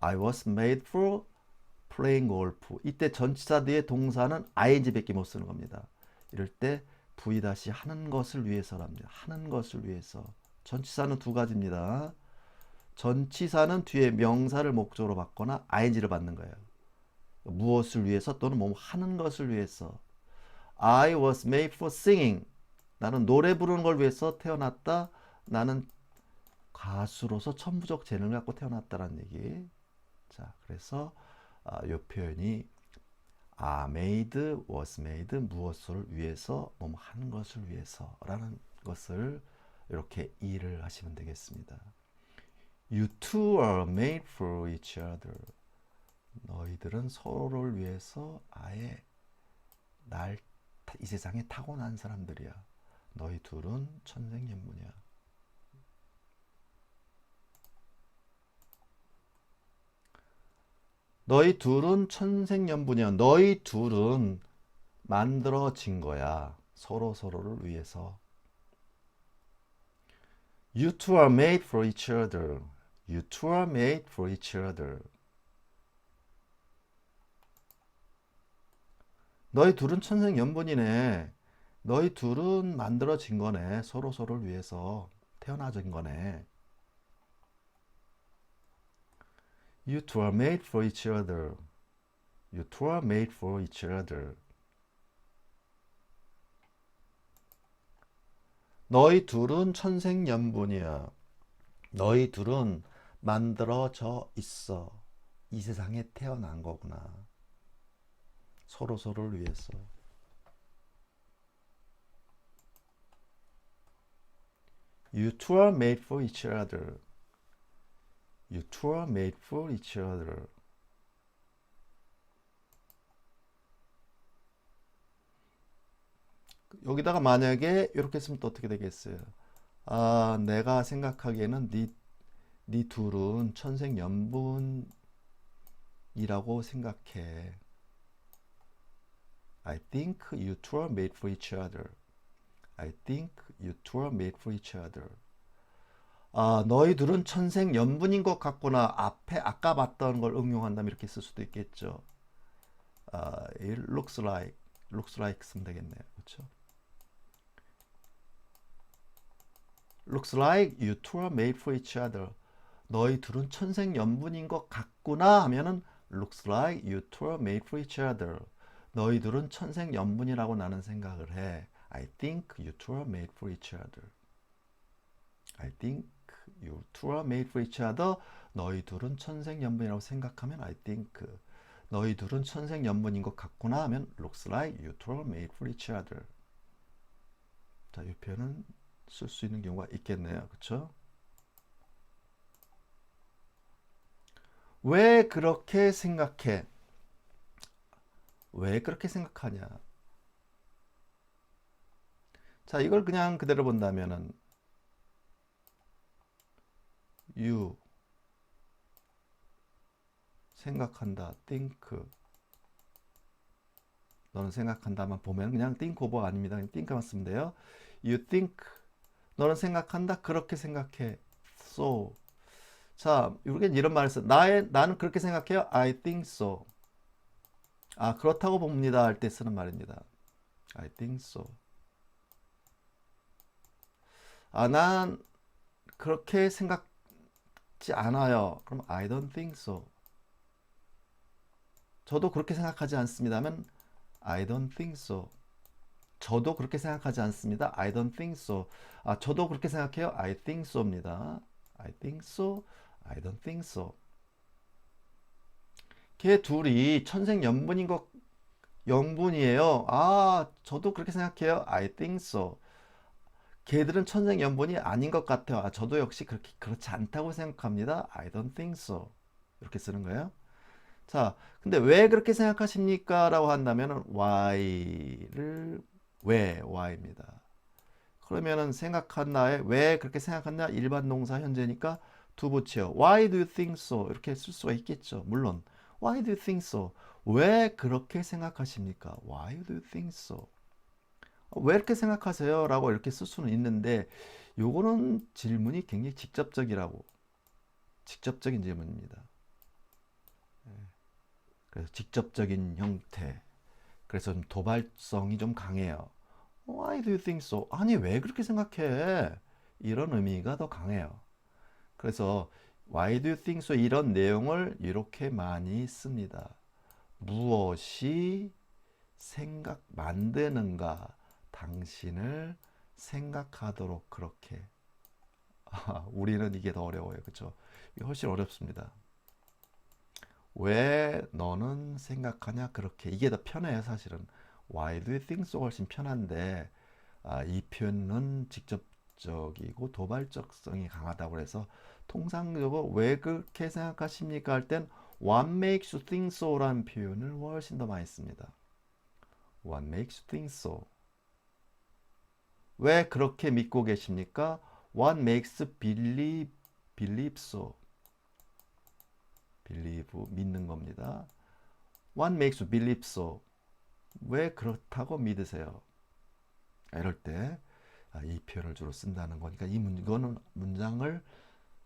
I was made for playing golf. 이때 전치사 뒤에 동사는 ing밖에 못 쓰는 겁니다. 이럴 때 V- 하는 것을 위해서랍니다. 하는 것을 위해서. 전치사는 두 가지입니다. 전치사는 뒤에 명사를 목적으로 받거나 ing를 받는 거예요. 무엇을 위해서 또는 뭐 하는 것을 위해서. I was made for singing. 나는 노래 부르는 걸 위해서 태어났다. 나는 가수로서 천부적 재능을 갖고 태어났다는 얘기. 자, 그래서 이 표현이 made, was made, 무엇을 위해서, 뭐 하는 것을 위해서라는 것을 이렇게 이해를 하시면 되겠습니다. You two are made for each other. 너희들은 서로를 위해서 아예 이 세상에 타고난 사람들이야. 너희 둘은 천생연분이야. 너희 둘은 천생연분이야. 너희 둘은 만들어진 거야. 서로를 위해서. You two are made for each other. You two are made for each other. 너희 둘은 천생연분이네. 너희 둘은 만들어진 거네. 서로를 위해서 태어나진 거네. You two are made for each other. You two are made for each other. 너희 둘은 천생연분이야. 너희 둘은 만들어져 있어. 이 세상에 태어난 거구나. 서로를 위해서. You two are made for each other. You two are made for each other. 여기다가 만약에 이렇게 쓰면 또 어떻게 되겠어요? 아, 내가 생각하기에는 네 둘은 천생연분이라고 생각해. I think you two are made for each other. I think you two are made for each other. 아, 너희 둘은 천생연분인 것 같구나. 앞에 아까 봤던 걸 응용한다면 이렇게 쓸 수도 있겠죠. 아, it looks like 쓰면 되겠네요. 그렇죠? Looks like you two are made for each other. 너희 둘은 천생연분인 것 같구나 하면은 looks like you two are made for each other. 너희 둘은 천생연분이라고 나는 생각을 해. I think you two are made for each other. I think you two are made for each other. 너희 둘은 천생연분이라고 생각하면 I think 너희 둘은 천생연분인 것 같구나 하면 looks like you two are made for each other. 자, 이 표현은 쓸 수 있는 경우가 있겠네요. 그렇죠? 왜 그렇게 생각해? 왜 그렇게 생각하냐? 자, 이걸 그냥 그대로 본다면은 you 생각한다, think 너는 생각한다만 보면 그냥 think over 아닙니다. 그냥 think만 쓰면 돼요. You think 너는 생각한다, 그렇게 생각해. So 자, 우리는 이런 말을 써. 나는 그렇게 생각해요. I think so. 아, 그렇다고 봅니다 할 때 쓰는 말입니다. I think so. 아, 난 그렇게 생각지 않아요. 그럼 I don't think so. 저도 그렇게 생각하지 않습니다면 I don't think so. 저도 그렇게 생각하지 않습니다. I don't think so. 아, 저도 그렇게 생각해요. I think so입니다. I think so. I don't think so. 걔 둘이 천생연분인 것 영분이에요. 아, 저도 그렇게 생각해요. I think so. 걔들은 천생연분이 아닌 것 같아요. 아, 저도 역시 그렇지 않다고 생각합니다. I don't think so. 이렇게 쓰는 거예요. 자, 근데 왜 그렇게 생각하십니까? 라고 한다면 why입니다. 그러면은 생각한다에 왜 그렇게 생각한다? 일반 동사 현재니까 두 부치요. Why do you think so? 이렇게 쓸 수가 있겠죠. 물론 Why do you think so? 왜 그렇게 생각하십니까? Why do you think so? 왜 이렇게 생각하세요? 라고 이렇게 쓸 수는 있는데 요거는 질문이 굉장히 직접적인 질문입니다. 그래서 직접적인 형태. 그래서 좀 도발성이 좀 강해요. Why do you think so? 아니, 왜 그렇게 생각해? 이런 의미가 더 강해요. 그래서 Why do you think so? 이런 내용을 이렇게 많이 씁니다. 무엇이 만드는가? 당신을 생각하도록 그렇게. 아, 우리는 이게 더 어려워요. 그렇죠? 이게 훨씬 어렵습니다. 왜 너는 생각하냐? 그렇게. 이게 더 편해요, 사실은. Why do you think so? 훨씬 편한데 아, 이 표현은 직접적이고 도발적성이 강하다고 해서 통상적으로 왜 그렇게 생각하십니까? 할 땐 What makes you think so? 라는 표현을 훨씬 더 많이 씁니다. What makes you think so? 왜 그렇게 믿고 계십니까? What makes believe so? believe 믿는 겁니다. What makes you believe so? 왜 그렇다고 믿으세요? 이럴 때 이 표현을 주로 쓴다는 거니까 이거는 문장을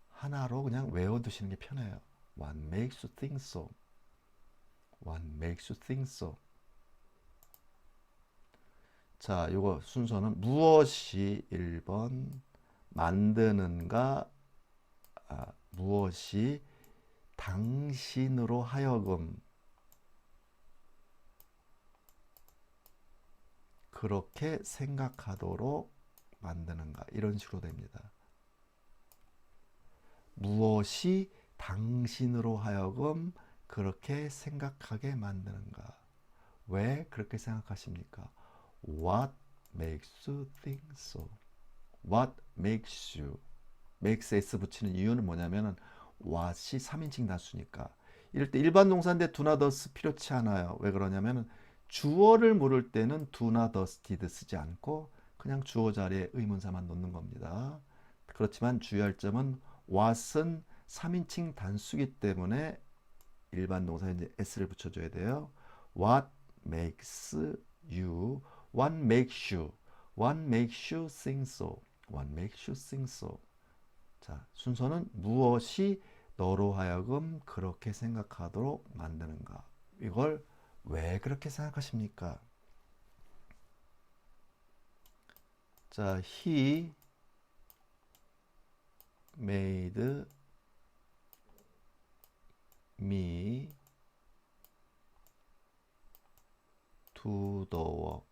하나로 그냥 외워두시는 게 편해요. What makes you think so? What makes you think so? 자, 이거 순서는 무엇이 1번 만드는가 무엇이 당신으로 하여금 그렇게 생각하도록 만드는가 이런 식으로 됩니다. 무엇이 당신으로 하여금 그렇게 생각하게 만드는가? 왜 그렇게 생각하십니까? What makes you think so? What makes you? makes s 붙이는 이유는 뭐냐면은 what이 3인칭 단수니까 이럴 때 일반 동사인데 do나 does 필요치 않아요. 왜 그러냐면은 주어를 물을 때는 do나 does, did 쓰지 않고 그냥 주어 자리에 의문사만 놓는 겁니다. 그렇지만 주의할 점은 what은 3인칭 단수기 때문에 일반 동사에 이제 s를 붙여줘야 돼요. What makes you, what makes you think so, what makes you think so. 자, 순서는 무엇이 너로 하여금 그렇게 생각하도록 만드는가? 이걸 왜 그렇게 생각하십니까? 자, he made me do the work.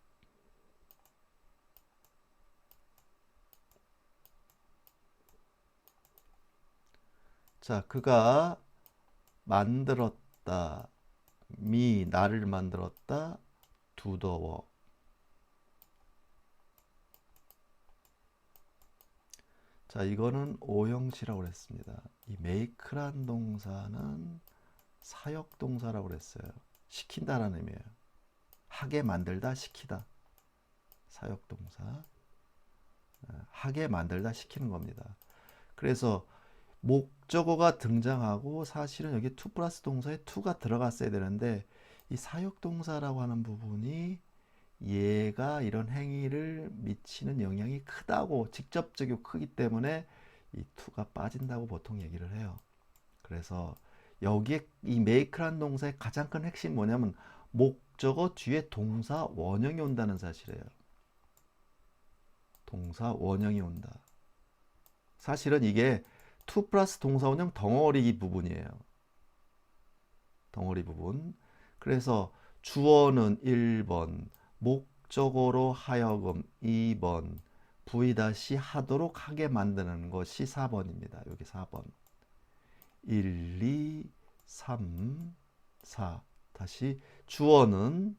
자, 그가 만들었다. me, 나를 만들었다. do the work. 자, 이거는 오형시라고 그랬습니다. 이 make란 동사는 사역 동사라고 그랬어요. 시킨다라는 의미예요. 하게 만들다, 시키다. 사역 동사. 하게 만들다, 시키는 겁니다. 그래서 목적어가 등장하고 사실은 여기 to 플러스 동사에 to가 들어갔어야 되는데 이 사역 동사라고 하는 부분이 얘가 이런 행위를 미치는 영향이 크다고 직접적이고 크기 때문에 이 to가 빠진다고 보통 얘기를 해요. 그래서 여기에 이 make란 동사의 가장 큰 핵심이 뭐냐면 목적어 뒤에 동사 원형이 온다는 사실이에요. 동사 원형이 온다. 사실은 이게 to 플러스 동사 원형 덩어리 부분이에요. 덩어리 부분. 그래서 주어는 1번, 목적어로 하여금 2번, V-하도록 하게 만드는 것이 4번입니다. 여기 4번. 1, 2, 3, 4. 다시 주어는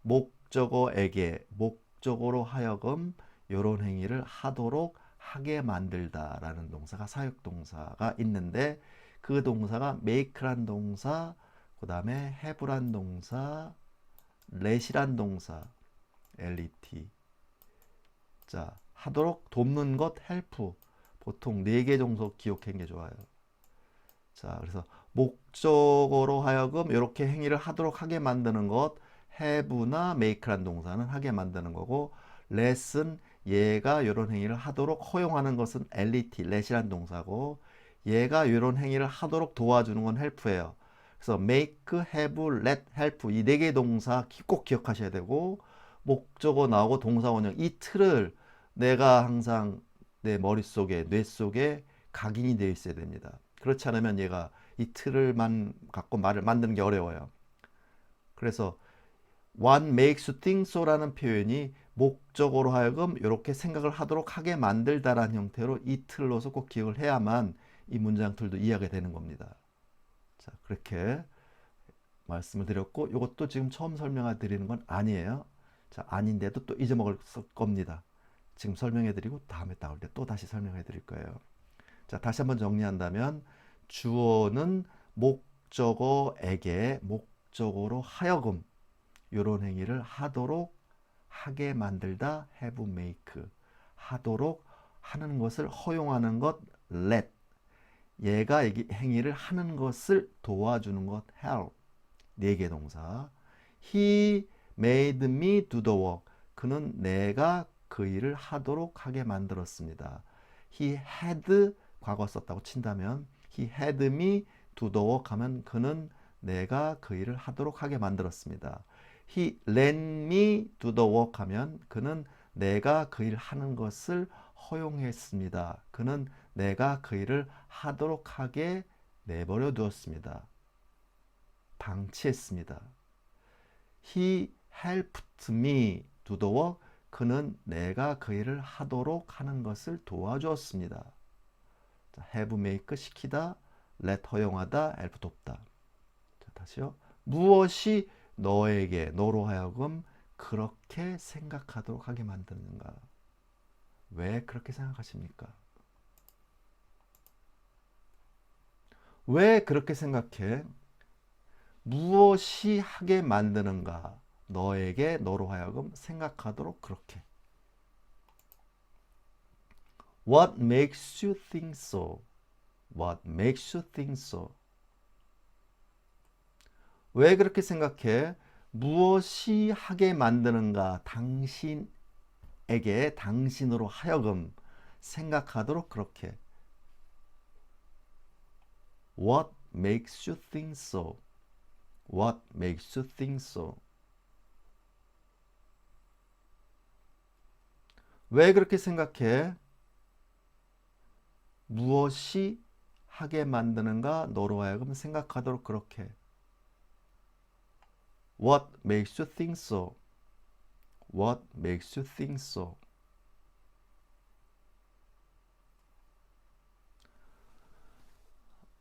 목적어에게 목적어로 하여금 이런 행위를 하도록 하게 만들다라는 동사가 사역동사가 있는데 그 동사가 make란 동사, 그 다음에 have란 동사, let이란 동사, let. 자, 하도록 돕는 것 help. 보통 4개 정도 기억하는 게 좋아요. 자, 그래서 목적어로 하여금 이렇게 행위를 하도록 하게 만드는 것 have나 make란 동사는 하게 만드는 거고 let은 얘가 이런 행위를 하도록 허용하는 것은 let이란 동사고 얘가 이런 행위를 하도록 도와주는 건 help예요. 그래서 make, have, let, help 이 4개 동사 꼭 기억하셔야 되고 목적어 나오고 동사 원형 이 틀을 내가 항상 내 머릿속에 뇌 속에 각인이 되어 있어야 됩니다. 그렇지 않으면 얘가 이 틀을만 갖고 말을 만드는 게 어려워요. 그래서 what makes you think so라는 표현이 목적어로 하여금 이렇게 생각을 하도록 하게 만들다라는 형태로 이 틀로서 꼭 기억을 해야만 이 문장틀도 이해하게 되는 겁니다. 자, 그렇게 말씀을 드렸고 이것도 지금 처음 설명해 드리는 건 아니에요. 자, 아닌데도 또 잊어먹을 겁니다. 지금 설명해 드리고 다음에 나올 때 또 다시 설명해 드릴 거예요. 자, 다시 한번 정리한다면 주어는 목적어에게 목적어로 하여금 이런 행위를 하도록 하게 만들다 have make 하도록 하는 것을 허용하는 것 let 얘가 행위를 하는 것을 도와주는 것 help 4개 동사 he made me do the work 그는 내가 그 일을 하도록 하게 만들었습니다. he had 과거 썼다고 친다면 he had me do the work 하면 그는 내가 그 일을 하도록 하게 만들었습니다. he let me do the work 하면 그는 내가 그 일을 하는 것을 허용했습니다. 그는 내가 그 일을 하도록 하게 내버려 두었습니다. 방치했습니다. He helped me do the work. 그는 내가 그 일을 하도록 하는 것을 도와주었습니다. have make 시키다, let 허용하다, help 돕다. 자, 다시요. 무엇이 너에게 너로 하여금 그렇게 생각하도록 하게 만드는가? 왜 그렇게 생각하십니까? 왜 그렇게 생각해? 무엇이 하게 만드는가? 너로 하여금 생각하도록 그렇게. What makes you think so? What makes you think so? 왜 그렇게 생각해? 무엇이 하게 만드는가? 당신에게 당신으로 하여금 생각하도록 그렇게. What makes you think so? What makes you think so? 왜 그렇게 생각해? 무엇이 하게 만드는가? 너로 하여금 생각하도록 그렇게. What makes you think so? What makes you think so?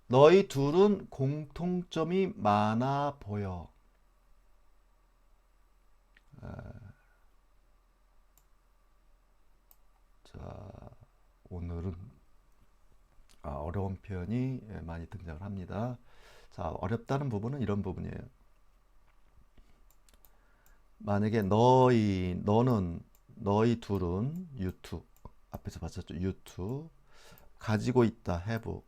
너희 둘은 공통점이 많아 보여. 자, 오늘은 어려운 표현이 많이 등장을 합니다. 자, 어렵다는 부분은 이런 부분이에요. 만약에 너희 둘은 you two 앞에서 봤었죠. you two 가지고 있다 have.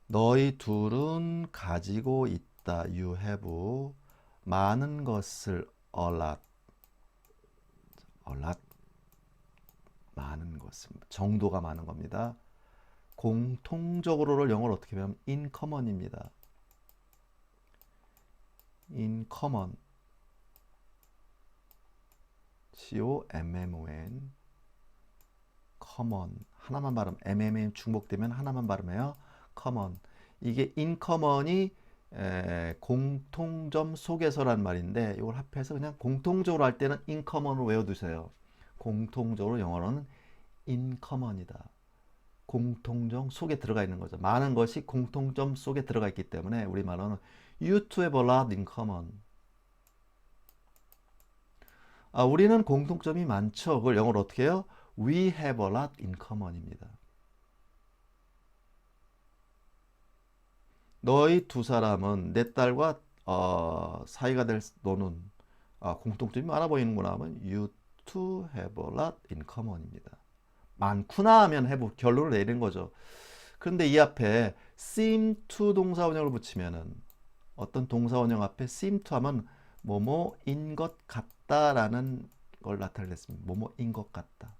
너희 둘은 가지고 있다 you have 많은 것을 a lot 많은 것은 정도가 많은 겁니다. 공통적으로를 영어로 어떻게 하면 in common입니다. in common common common 하나만 발음 mmm 중복되면 하나만 발음해요. common 이게 in common이 공통점 속에서란 말인데 이걸 합해서 그냥 공통적으로 할 때는 in common으로 외워두세요. 공통적으로 영어로는 in common이다. 공통점 속에 들어가 있는 거죠. 많은 것이 공통점 속에 들어가 있기 때문에 우리말로는 you two have a lot in common. 우리는 공통점이 많죠. 그걸 영어로 어떻게 해요? We have a lot in common입니다. 너희 두 사람은 내 딸과 사이가 될 너는 공통점이 많아 보이는구나 하면 you two have a lot in common입니다. 많구나 하면 have 결론을 내리는 거죠. 그런데 이 앞에 seem to 동사원형을 붙이면은 어떤 동사원형 앞에 seem to 하면 뭐뭐인 것 같다라는 걸 나타내겠습니다. 뭐뭐인 것 같다.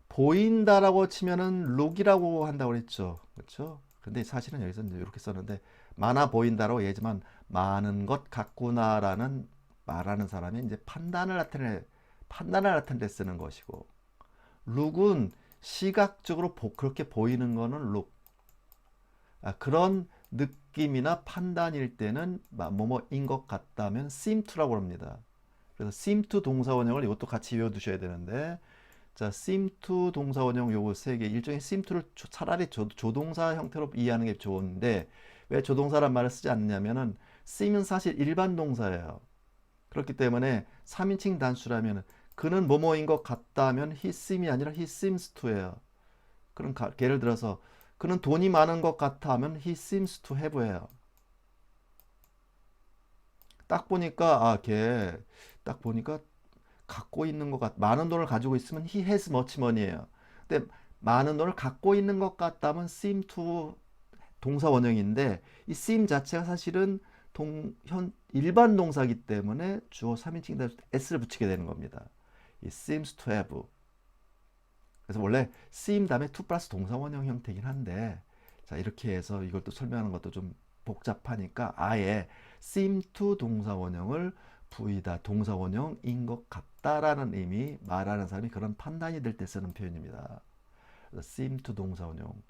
보인다라고 치면은 look이라고 한다고 그랬죠. 그렇죠? 근데 사실은 여기서 이렇게 썼는데 많아 보인다라고 얘기하지만 많은 것 같구나라는 말하는 사람이 이제 판단을 나타낼 때 쓰는 것이고 look은 시각적으로 그렇게 보이는 거는 look. 그런 느낌이나 판단일 때는 뭐뭐인 것 같다면 seem to라고 합니다. 그래서 seem to 동사원형을 이것도 같이 외워두셔야 되는데 자, seem to 동사원형 요거 세 개 일종의 seem to를 차라리 조동사 형태로 이해하는 게 좋은데 왜 조동사란 말을 쓰지 않느냐면은 seem은 사실 일반 동사예요. 그렇기 때문에 3인칭 단수라면 그는 뭐뭐인 것 같다면 he seem이 아니라 he seems to예요. 그럼 예를 들어서 그는 돈이 많은 것 같아 하면 he seems to have예요. 딱 보니까 걔 딱 보니까 갖고 있는 것 같, 많은 돈을 가지고 있으면 he has much money예요. 근데 많은 돈을 갖고 있는 것 같다면 seem to 동사 원형인데 이 seem 자체가 사실은 일반 동사이기 때문에 주어 3인칭 단수 s를 붙이게 되는 겁니다. 이 seems to have. 그래서 원래 seem 다음에 to 플러스 동사 원형 형태이긴 한데 자 이렇게 해서 이걸 또 설명하는 것도 좀 복잡하니까 아예 seem to 동사 원형을 V다 동사 원형인 것 같다라는 의미 말하는 사람이 그런 판단이 될 때 쓰는 표현입니다. seem to 동사 원형.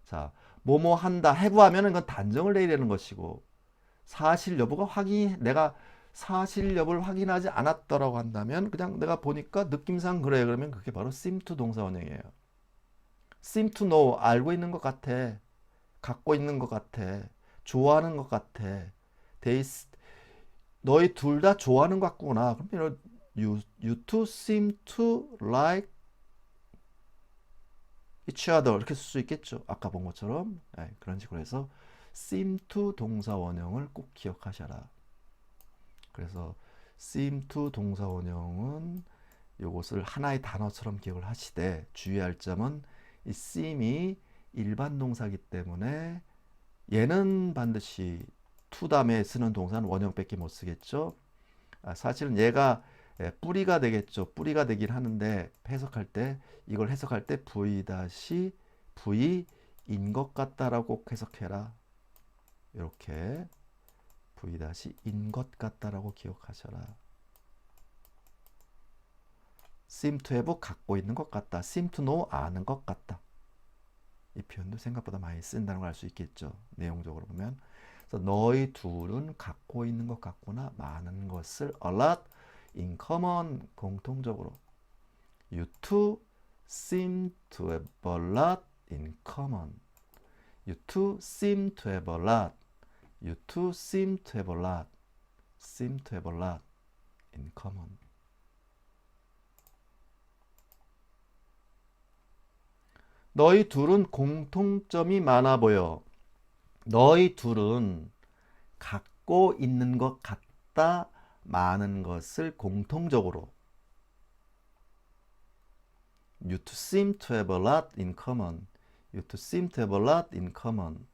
자, 뭐뭐 한다 have 하면은 그건 단정을 내리는 것이고 사실 여부가 내가 사실 여부를 확인하지 않았더라고 한다면 그냥 내가 보니까 느낌상 그래 그러면 그게 바로 seem to 동사 원형이에요. seem to know 알고 있는 것 같아. 갖고 있는 것 같아. 좋아하는 것 같아. 너희 둘 다 좋아하는 것 같구나. 그러면 you two seem to like each other 이렇게 쓸 수 있겠죠. 아까 본 것처럼 그런 식으로 해서 seem to 동사 원형을 꼭 기억하셔라. 그래서 seem to 동사 원형은 이것을 하나의 단어처럼 기억을 하시되 주의할 점은 이 seem이 일반 동사이기 때문에 얘는 반드시 to 다음에 쓰는 동사는 원형밖에 못 쓰겠죠. 사실은 얘가 뿌리가 되겠죠. 뿌리가 되긴 하는데 해석할 때 이걸 해석할 때 V'인 것 같다라고 꼭 해석해라. 이렇게 V'인 것 같다라고 기억하셔라. seem to have 갖고 있는 것 같다. seem to know 아는 것 같다. 이 표현도 생각보다 많이 쓴다는 걸 알 수 있겠죠. 내용적으로 보면. 그래서 너희 둘은 갖고 있는 것 같구나. 많은 것을 a lot in common 공통적으로. You two seem to have a lot in common. You two seem to have a lot. You two seem to have a lot. Seem to have a lot in common. 너희 둘은 공통점이 많아 보여. 너희 둘은 갖고 있는 것 같다. 많은 것을 공통적으로. You two seem to have a lot in common. You two seem to have a lot in common.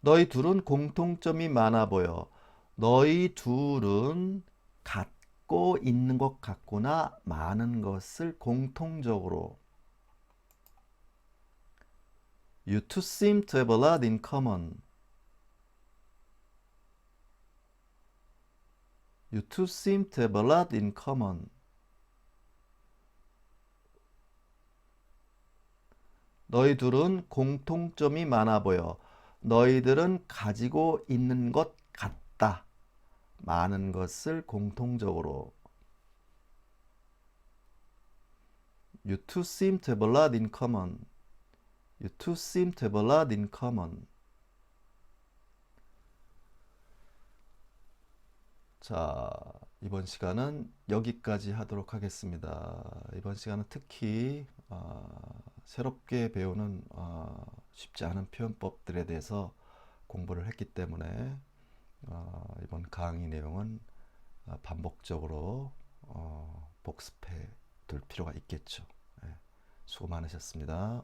너희 둘은 공통점이 많아 보여. 너희 둘은 갖고 있는 것 같구나. 많은 것을 공통적으로. You two seem to have a lot in common. You two seem to have a lot in common. 너희 둘은 공통점이 많아 보여. 너희들은 가지고 있는 것 같다. 많은 것을 공통적으로. You two seem to have a lot in common. You two seem to have a lot in common. 자, 이번 시간은 여기까지 하도록 하겠습니다. 이번 시간은 특히 새롭게 배우는 쉽지 않은 표현법들에 대해서 공부를 했기 때문에 이번 강의 내용은 반복적으로 복습해 둘 필요가 있겠죠. 수고 많으셨습니다.